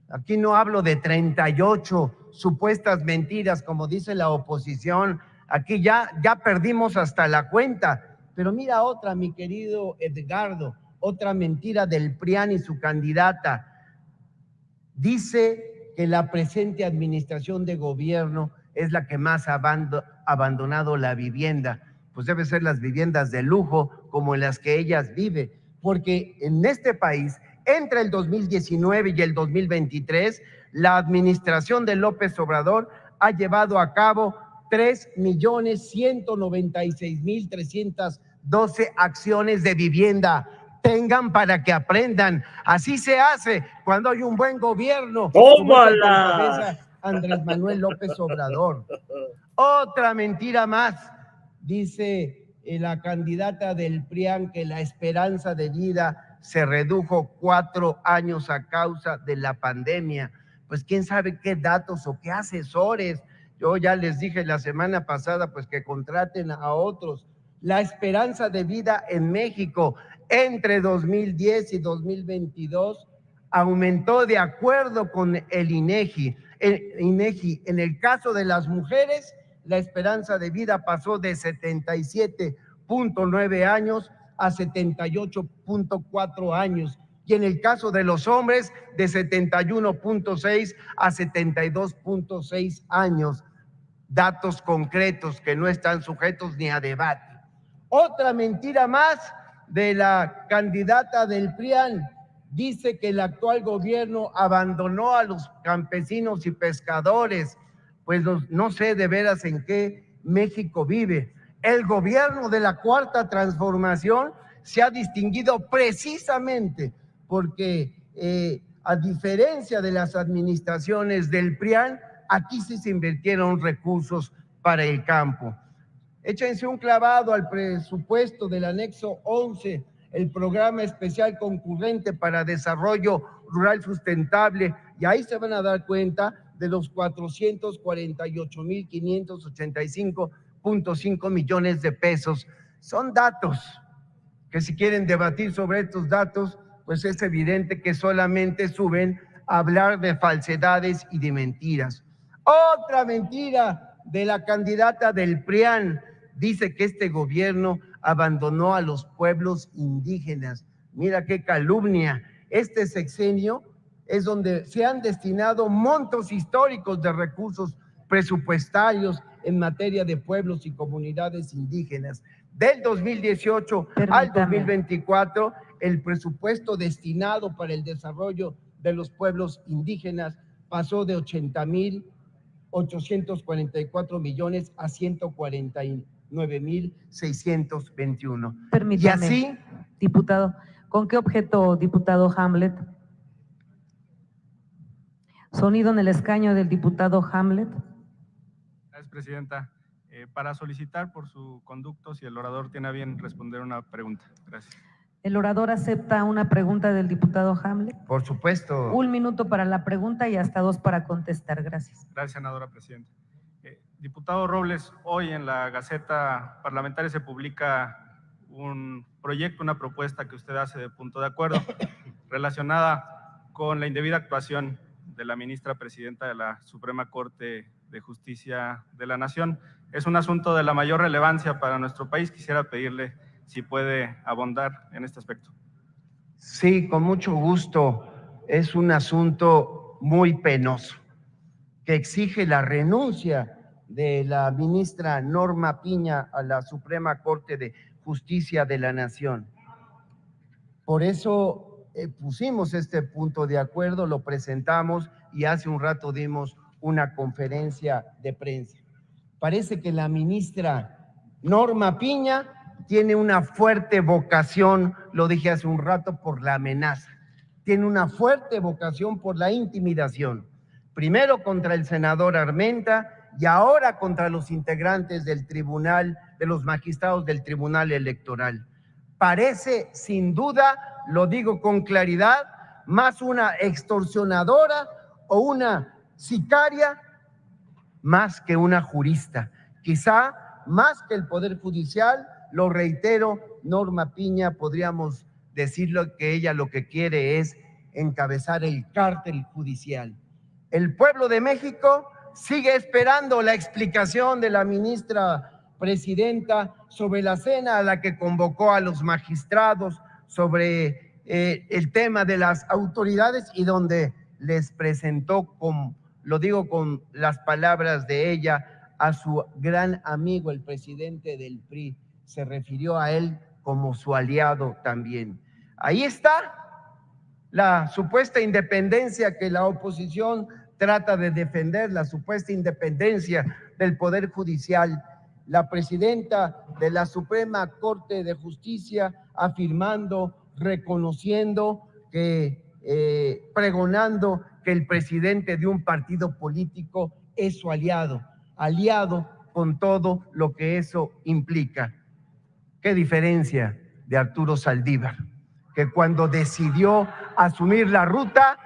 Aquí no hablo de 38 supuestas mentiras, como dice la oposición. Aquí ya perdimos hasta la cuenta. Pero mira otra, mi querido Edgardo, otra mentira del PRIAN y su candidata. dice que la presente administración de gobierno es la que más ha abandonado la vivienda. Pues debe ser las viviendas de lujo como en las que ellas viven, porque en este país, entre el 2019 y el 2023, la administración de López Obrador ha llevado a cabo 3,196,312 acciones de vivienda. Tengan para que aprendan. Así se hace cuando hay un buen gobierno. ¡Tómala! Andrés Manuel López Obrador. Otra mentira más. Dice la candidata del PRIAN que la esperanza de vida se redujo 4 años a causa de la pandemia. Pues quién sabe qué datos o qué asesores. Yo ya les dije la semana pasada pues que contraten a otros. La esperanza de vida en México entre 2010 y 2022 aumentó de acuerdo con el INEGI. En el caso de las mujeres, la esperanza de vida pasó de 77.9 años a 78.4 años. Y en el caso de los hombres, de 71.6 a 72.6 años. Datos concretos que no están sujetos ni a debate. Otra mentira más de la candidata del PRIAN. Dice que el actual gobierno abandonó a los campesinos y pescadores. Pues no sé de veras en qué México vive. El gobierno de la Cuarta Transformación se ha distinguido precisamente porque a diferencia de las administraciones del PRIAN, aquí sí se invirtieron recursos para el campo. Échense un clavado al presupuesto del anexo 11, el programa especial concurrente para desarrollo rural sustentable, y ahí se van a dar cuenta de los 448,585.5 millones de pesos. Son datos que si quieren debatir sobre estos datos, pues es evidente que solamente suben a hablar de falsedades y de mentiras. Otra mentira de la candidata del PRIAN. Dice que este gobierno abandonó a los pueblos indígenas. Mira qué calumnia. Este sexenio es donde se han destinado montos históricos de recursos presupuestarios en materia de pueblos y comunidades indígenas. Del 2018 al 2024, el presupuesto destinado para el desarrollo de los pueblos indígenas pasó de 80,844 millones a 149,621. Permítame, y así, diputado, ¿con qué objeto, diputado Hamlet? Sonido en el escaño del diputado Hamlet. Gracias, presidenta. Para solicitar por su conducto, si el orador tiene a bien responder una pregunta. Gracias. ¿El orador acepta una pregunta del diputado Hamlet? por supuesto. 1 minuto para la pregunta y hasta 2 para contestar. Gracias. Gracias, senadora presidenta. Diputado Robles, hoy en la Gaceta Parlamentaria se publica un proyecto, una propuesta que usted hace de punto de acuerdo relacionada con la indebida actuación de la ministra presidenta de la Suprema Corte de Justicia de la Nación. Es un asunto de la mayor relevancia para nuestro país. Quisiera pedirle si puede abundar en este aspecto. Sí, con mucho gusto. Es un asunto muy penoso que exige la renuncia de la ministra Norma Piña a la Suprema Corte de Justicia de la Nación. Por eso pusimos este punto de acuerdo, lo presentamos y hace un rato dimos una conferencia de prensa. Parece que la ministra Norma Piña tiene una fuerte vocación, lo dije hace un rato, por la amenaza. Tiene una fuerte vocación por la intimidación. Primero contra el senador Armenta y ahora contra los integrantes del tribunal, de los magistrados del Tribunal Electoral. Parece, sin duda, lo digo con claridad, más una extorsionadora o una sicaria más que una jurista. Quizá más que el Poder Judicial, lo reitero, Norma Piña, podríamos decirlo que ella lo que quiere es encabezar el cártel judicial. El pueblo de México sigue esperando la explicación de la ministra presidenta sobre la cena a la que convocó a los magistrados, sobre el tema de las autoridades y donde les presentó, lo digo con las palabras de ella, a su gran amigo, el presidente del PRI. Se refirió a él como su aliado también. Ahí está la supuesta independencia que la oposición trata de defender, la supuesta independencia del Poder Judicial. La presidenta de la Suprema Corte de Justicia afirmando, reconociendo que, pregonando que el presidente de un partido político es su aliado con todo lo que eso implica. ¿Qué diferencia de Arturo Saldívar, que cuando decidió asumir la ruta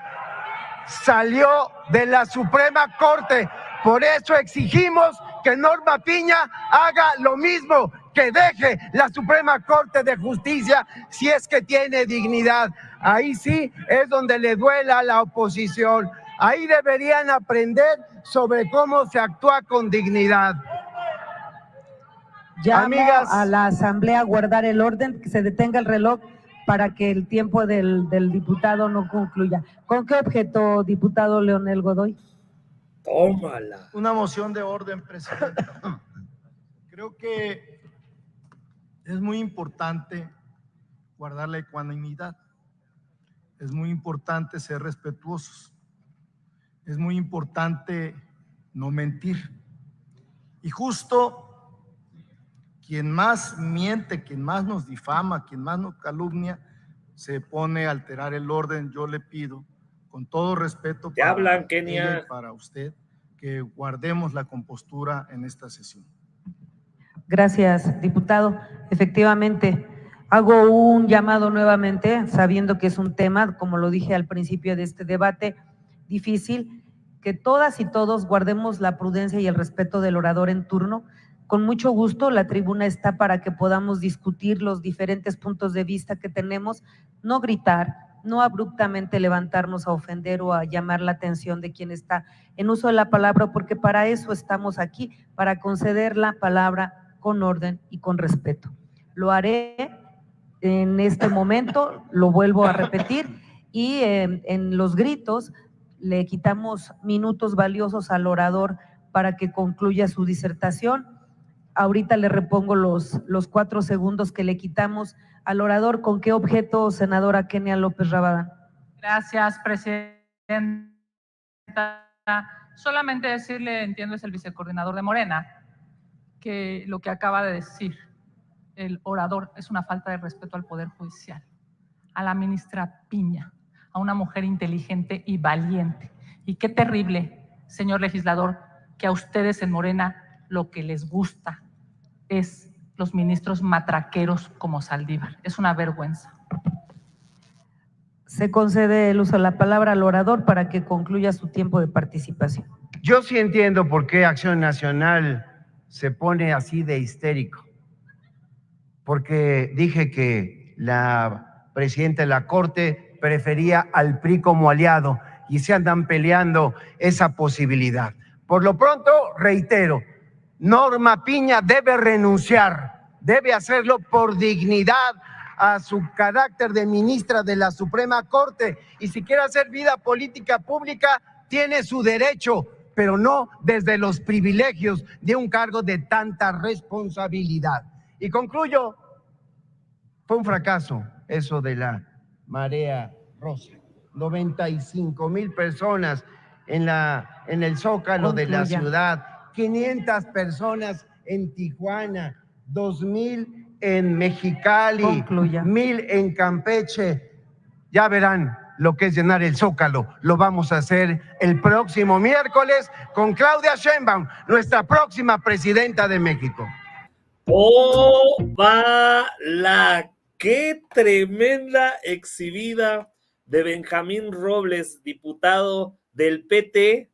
salió de la Suprema Corte? Por eso exigimos que Norma Piña haga lo mismo, que deje la Suprema Corte de Justicia si es que tiene dignidad. Ahí sí es donde le duela a la oposición. Ahí deberían aprender sobre cómo se actúa con dignidad. Llamo Amigas, a la Asamblea a guardar el orden, que se detenga el reloj para que el tiempo del diputado no concluya. ¿Con qué objeto, diputado Leonel Godoy? Tómala. Una moción de orden, presidente. Creo que es muy importante guardar la ecuanimidad. Es muy importante ser respetuosos. Es muy importante no mentir. Y justo quien más miente, quien más nos difama, quien más nos calumnia, se pone a alterar el orden. Yo le pido, con todo respeto para ella y para usted, que guardemos la compostura en esta sesión. Gracias, diputado. Efectivamente, hago un llamado nuevamente, sabiendo que es un tema, como lo dije al principio de este debate, difícil, que todas y todos guardemos la prudencia y el respeto del orador en turno. Con mucho gusto, la tribuna está para que podamos discutir los diferentes puntos de vista que tenemos, no gritar, no abruptamente levantarnos a ofender o a llamar la atención de quien está en uso de la palabra, porque para eso estamos aquí, para conceder la palabra con orden y con respeto. Lo haré en este momento, lo vuelvo a repetir, y en los gritos le quitamos minutos valiosos al orador para que concluya su disertación. Ahorita le repongo los 4 segundos que le quitamos al orador. ¿Con qué objeto, senadora Kenia López Rabadán? Gracias, presidenta. Solamente decirle, entiendo, es el vicecoordinador de Morena, que lo que acaba de decir el orador es una falta de respeto al Poder Judicial, a la ministra Piña, a una mujer inteligente y valiente. Y qué terrible, señor legislador, que a ustedes en Morena lo que les gusta es los ministros matraqueros como Saldívar. Es una vergüenza. Se concede el uso de la palabra al orador para que concluya su tiempo de participación. Yo sí entiendo por qué Acción Nacional se pone así de histérico, porque dije que la presidenta de la Corte prefería al PRI como aliado y se andan peleando esa posibilidad. Por lo pronto, reitero, Norma Piña debe renunciar, debe hacerlo por dignidad a su carácter de ministra de la Suprema Corte, y si quiere hacer vida política pública, tiene su derecho, pero no desde los privilegios de un cargo de tanta responsabilidad. Y concluyo, fue un fracaso eso de la marea rosa. 95,000 personas en el Zócalo de la ciudad, 500 personas en Tijuana, 2,000 en Mexicali, 1,000 en Campeche. Ya verán lo que es llenar el Zócalo. Lo vamos a hacer el próximo miércoles con Claudia Sheinbaum, nuestra próxima presidenta de México. ¡Oh, la qué tremenda exhibida de Benjamín Robles, diputado del PT,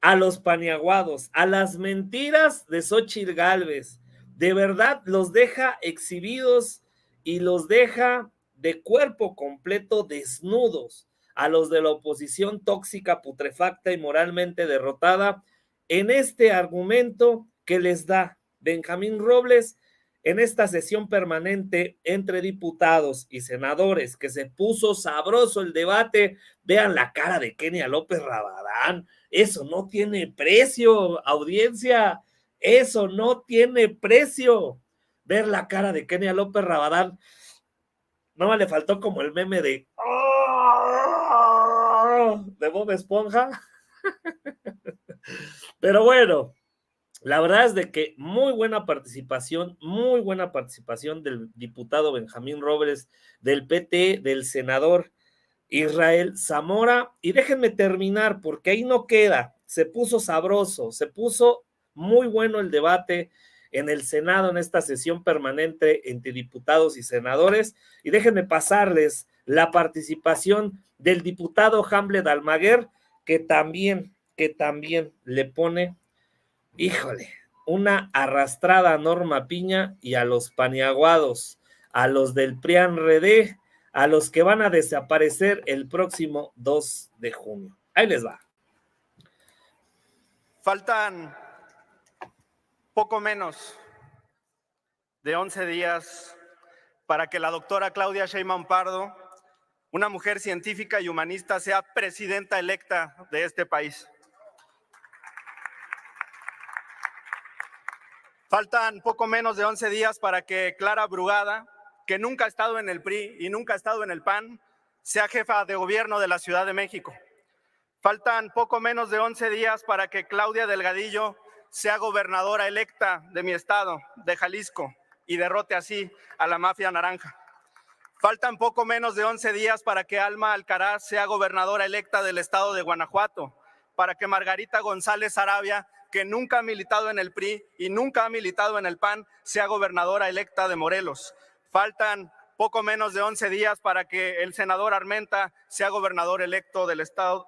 a los paniaguados, a las mentiras de Xóchitl Gálvez? De verdad los deja exhibidos y los deja de cuerpo completo desnudos a los de la oposición tóxica, putrefacta y moralmente derrotada en este argumento que les da Benjamín Robles en esta sesión permanente entre diputados y senadores, que se puso sabroso el debate. Vean la cara de Kenia López Rabadán, eso no tiene precio, audiencia, eso no tiene precio. Ver la cara de Kenia López Rabadán, no le faltó como el meme de Bob Esponja. Pero bueno, la verdad es de que muy buena participación del diputado Benjamín Robles, del PT, del senador Israel Zamora. Y déjenme terminar, porque ahí no queda. Se puso sabroso, se puso muy bueno el debate en el Senado, en esta sesión permanente entre diputados y senadores. Y déjenme pasarles la participación del diputado Hamlet Almaguer, que también le pone, híjole, una arrastrada a Norma Piña y a los paniaguados, a los del PRIAN-RD, a los que van a desaparecer el próximo 2 de junio. Ahí les va. Faltan poco menos de 11 días para que la doctora Claudia Sheinbaum Pardo, una mujer científica y humanista, sea presidenta electa de este país. Faltan poco menos de 11 días para que Clara Brugada, que nunca ha estado en el PRI y nunca ha estado en el PAN, sea jefa de gobierno de la Ciudad de México. Faltan poco menos de 11 días para que Claudia Delgadillo sea gobernadora electa de mi estado, de Jalisco, y derrote así a la mafia naranja. Faltan poco menos de 11 días para que Alma Alcaraz sea gobernadora electa del estado de Guanajuato, para que Margarita González Arabia, que nunca ha militado en el PRI y nunca ha militado en el PAN, sea gobernadora electa de Morelos. Faltan poco menos de 11 días para que el senador Armenta sea gobernador electo del estado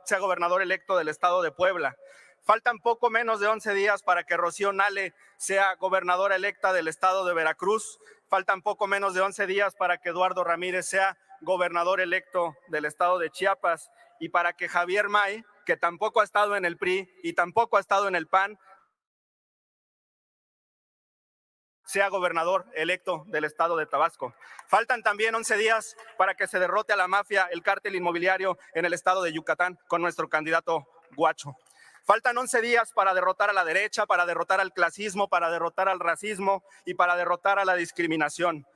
de Puebla. Faltan poco menos de 11 días para que Rocío Nale sea gobernadora electa del estado de Veracruz. Faltan poco menos de 11 días para que Eduardo Ramírez sea gobernador electo del estado de Chiapas y para que Javier May, que tampoco ha estado en el PRI y tampoco ha estado en el PAN, sea gobernador electo del estado de Tabasco. Faltan también 11 días para que se derrote a la mafia, el cártel inmobiliario en el estado de Yucatán con nuestro candidato Guacho. Faltan 11 días para derrotar a la derecha, para derrotar al clasismo, para derrotar al racismo y para derrotar a la discriminación.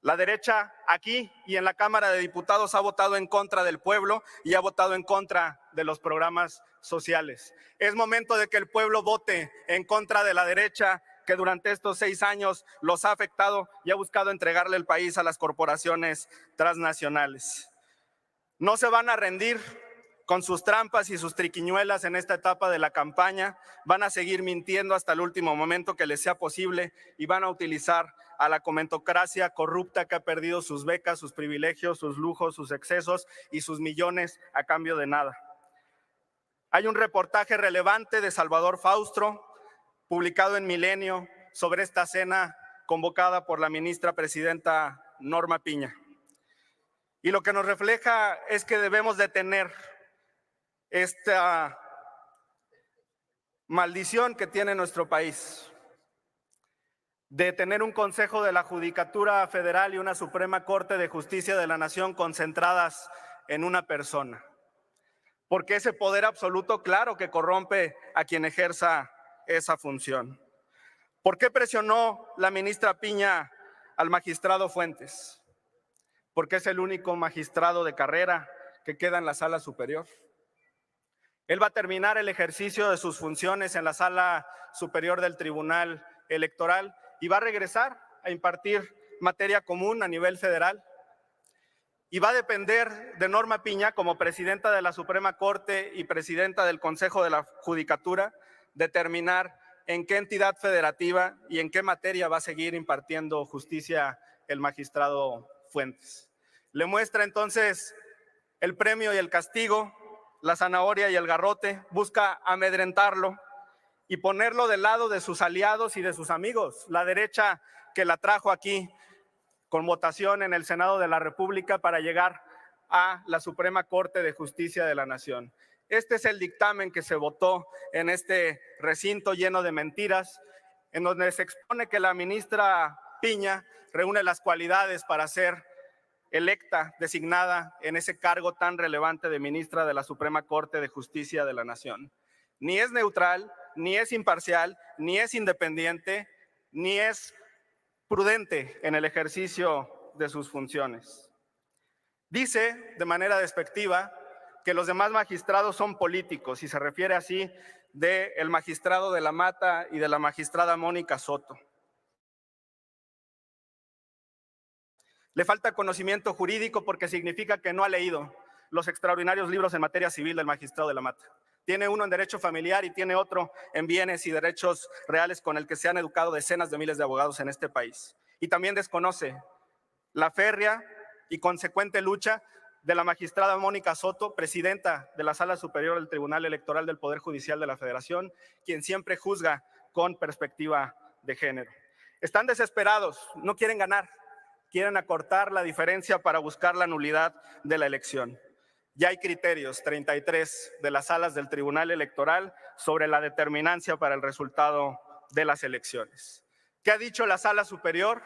La derecha aquí y en la Cámara de Diputados ha votado en contra del pueblo y ha votado en contra de los programas sociales. Es momento de que el pueblo vote en contra de la derecha, que durante estos 6 años los ha afectado y ha buscado entregarle el país a las corporaciones transnacionales. No se van a rendir con sus trampas y sus triquiñuelas en esta etapa de la campaña, van a seguir mintiendo hasta el último momento que les sea posible y van a utilizar a la comentocracia corrupta que ha perdido sus becas, sus privilegios, sus lujos, sus excesos y sus millones a cambio de nada. Hay un reportaje relevante de Salvador Faustro, publicado en Milenio, sobre esta cena convocada por la ministra presidenta Norma Piña. Y lo que nos refleja es que debemos detener esta maldición que tiene nuestro país, de tener un Consejo de la Judicatura Federal y una Suprema Corte de Justicia de la Nación concentradas en una persona. Porque ese poder absoluto, claro que corrompe a quien ejerza esa función. ¿Por qué presionó la ministra Piña al magistrado Fuentes? Porque es el único magistrado de carrera que queda en la sala superior. Él va a terminar el ejercicio de sus funciones en la sala superior del Tribunal Electoral y va a regresar a impartir materia común a nivel federal. Y va a depender de Norma Piña como presidenta de la Suprema Corte y presidenta del Consejo de la Judicatura determinar en qué entidad federativa y en qué materia va a seguir impartiendo justicia el magistrado Fuentes. Le muestra entonces el premio y el castigo, la zanahoria y el garrote, busca amedrentarlo y ponerlo del lado de sus aliados y de sus amigos, la derecha que la trajo aquí con votación en el Senado de la República para llegar a la Suprema Corte de Justicia de la Nación. Este es el dictamen que se votó en este recinto lleno de mentiras, en donde se expone que la ministra Piña reúne las cualidades para ser electa, designada en ese cargo tan relevante de ministra de la Suprema Corte de Justicia de la Nación. Ni es neutral, ni es imparcial, ni es independiente, ni es prudente en el ejercicio de sus funciones. Dice de manera despectiva que los demás magistrados son políticos y se refiere así del magistrado de la Mata y de la magistrada Mónica Soto. Le falta conocimiento jurídico porque significa que no ha leído los extraordinarios libros en materia civil del magistrado de la Mata. Tiene uno en derecho familiar y tiene otro en bienes y derechos reales con el que se han educado decenas de miles de abogados en este país. Y también desconoce la férrea y consecuente lucha de la magistrada Mónica Soto, presidenta de la Sala Superior del Tribunal Electoral del Poder Judicial de la Federación, quien siempre juzga con perspectiva de género. Están desesperados, no quieren ganar, quieren acortar la diferencia para buscar la nulidad de la elección. Ya hay criterios, 33 de las salas del Tribunal Electoral sobre la determinancia para el resultado de las elecciones. ¿Qué ha dicho la Sala Superior?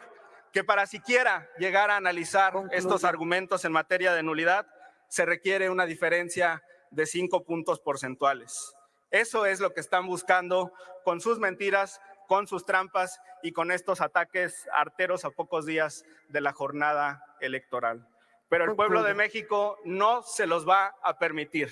Que para siquiera llegar a analizar estos argumentos en materia de nulidad, se requiere una diferencia de 5 puntos porcentuales. Eso es lo que están buscando con sus mentiras, con sus trampas y con estos ataques arteros a pocos días de la jornada electoral. Pero el pueblo de México no se los va a permitir.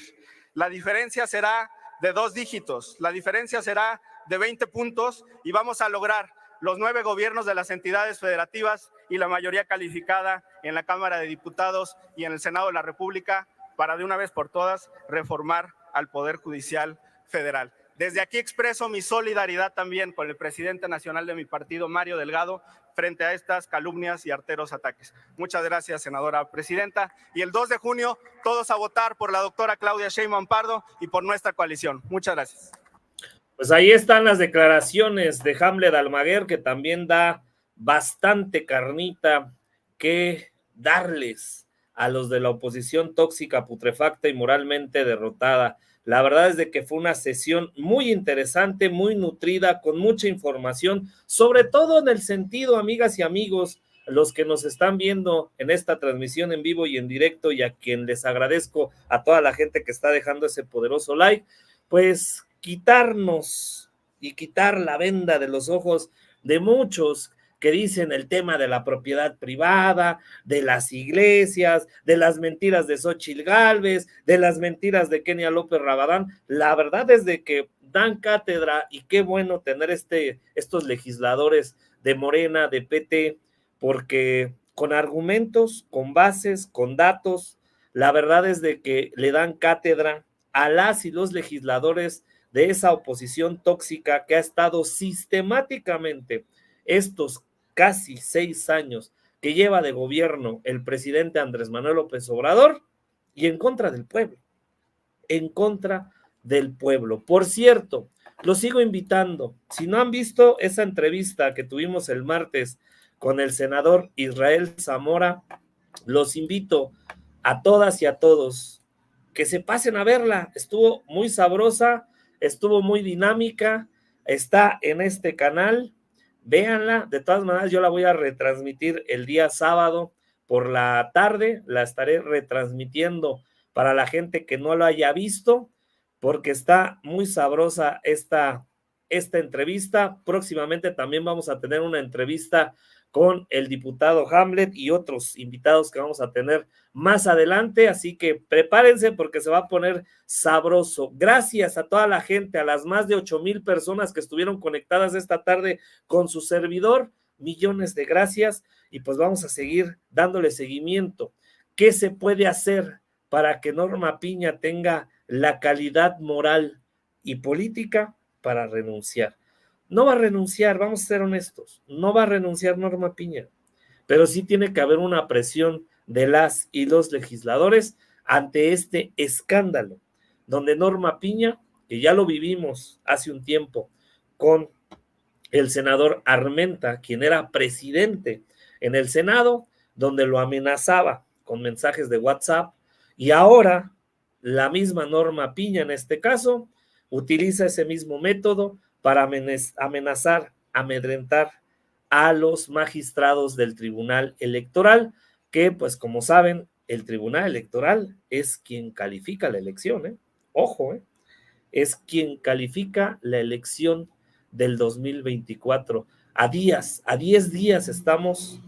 La diferencia será de 2 dígitos, la diferencia será de 20 puntos y vamos a lograr los 9 gobiernos de las entidades federativas y la mayoría calificada en la Cámara de Diputados y en el Senado de la República para de una vez por todas reformar al Poder Judicial Federal. Desde aquí expreso mi solidaridad también con el presidente nacional de mi partido, Mario Delgado, frente a estas calumnias y arteros ataques. Muchas gracias, senadora presidenta. Y el 2 de junio, todos a votar por la doctora Claudia Sheinbaum Pardo y por nuestra coalición. Muchas gracias. Pues ahí están las declaraciones de Hamlet Almaguer, que también da bastante carnita que darles a los de la oposición tóxica, putrefacta y moralmente derrotada. La verdad es de que fue una sesión muy interesante, muy nutrida, con mucha información, sobre todo en el sentido, amigas y amigos, los que nos están viendo en esta transmisión en vivo y en directo, y a quien les agradezco a toda la gente que está dejando ese poderoso like, pues quitarnos y quitar la venda de los ojos de muchos que dicen el tema de la propiedad privada, de las iglesias, de las mentiras de Xóchitl Gálvez, de las mentiras de Kenia López Rabadán. La verdad es de que dan cátedra y qué bueno tener estos legisladores de Morena, de PT, porque con argumentos, con bases, con datos, la verdad es de que le dan cátedra a las y los legisladores de esa oposición tóxica que ha estado sistemáticamente estos casi 6 años que lleva de gobierno el presidente Andrés Manuel López Obrador y en contra del pueblo, en contra del pueblo. Por cierto, los sigo invitando, si no han visto esa entrevista que tuvimos el martes con el senador Israel Zamora, los invito a todas y a todos que se pasen a verla, estuvo muy sabrosa, estuvo muy dinámica, está en este canal, véanla. De todas maneras yo la voy a retransmitir el día sábado por la tarde, la estaré retransmitiendo para la gente que no lo haya visto, porque está muy sabrosa esta entrevista. Próximamente también vamos a tener una entrevista con el diputado Hamlet y otros invitados que vamos a tener más adelante, así que prepárense porque se va a poner sabroso. Gracias a toda la gente, a las más de 8,000 personas que estuvieron conectadas esta tarde con su servidor, millones de gracias, y pues vamos a seguir dándole seguimiento. ¿Qué se puede hacer para que Norma Piña tenga la calidad moral y política para renunciar? No va a renunciar, vamos a ser honestos, no va a renunciar Norma Piña, pero sí tiene que haber una presión de las y los legisladores ante este escándalo, donde Norma Piña, que ya lo vivimos hace un tiempo con el senador Armenta, quien era presidente en el Senado, donde lo amenazaba con mensajes de WhatsApp, y ahora la misma Norma Piña en este caso utiliza ese mismo método para amenazar, amedrentar a los magistrados del Tribunal Electoral, que pues como saben, el Tribunal Electoral es quien califica la elección, ¿eh? Ojo, ¿eh? Es quien califica la elección del 2024. A 10 días estamos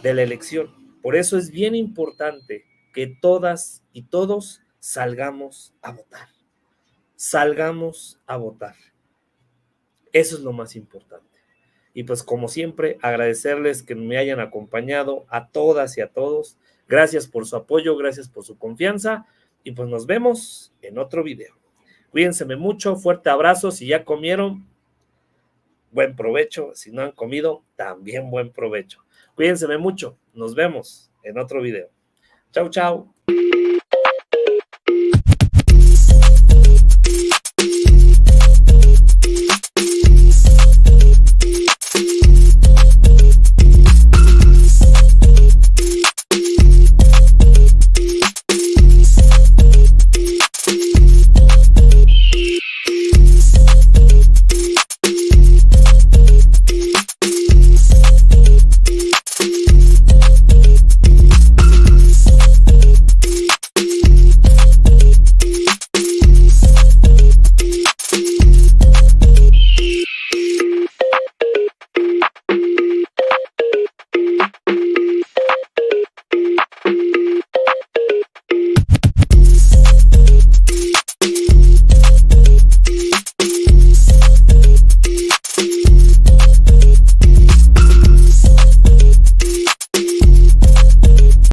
de la elección. Por eso es bien importante que todas y todos salgamos a votar. Salgamos a votar. Eso es lo más importante. Y pues como siempre, agradecerles que me hayan acompañado a todas y a todos. Gracias por su apoyo, gracias por su confianza y pues nos vemos en otro video. Cuídense mucho, fuerte abrazo. Si ya comieron, buen provecho. Si no han comido, también buen provecho. Cuídense mucho. Nos vemos en otro video. Chau, chau.